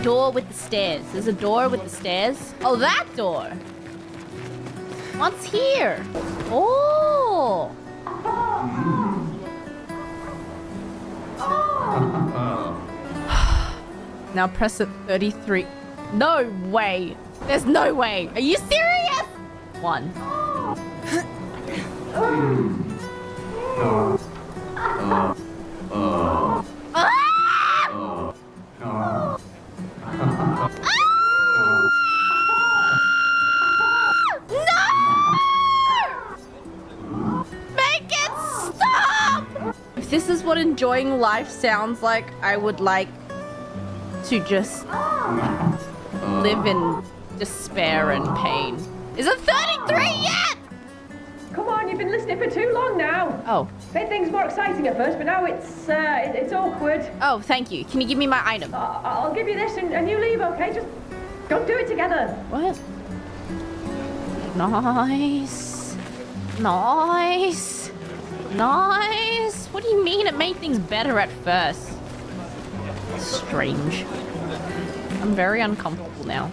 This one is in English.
door with the stairs. There's a door with the stairs. Oh, that door. What's here? Oh. Now press it 33. No way. There's no way. Are you serious? 1. If this is what enjoying life sounds like, I would like to just live in despair and pain. Is it 33 yet? Come on, you've been listening for too long now. Oh. Made things more exciting at first, but now it's awkward. Oh, thank you. Can you give me my item? I'll give you this and you leave, okay? Just don't do it together. What? Nice. Nice. Nice. What do you mean it made things better at first? Strange. I'm very uncomfortable now.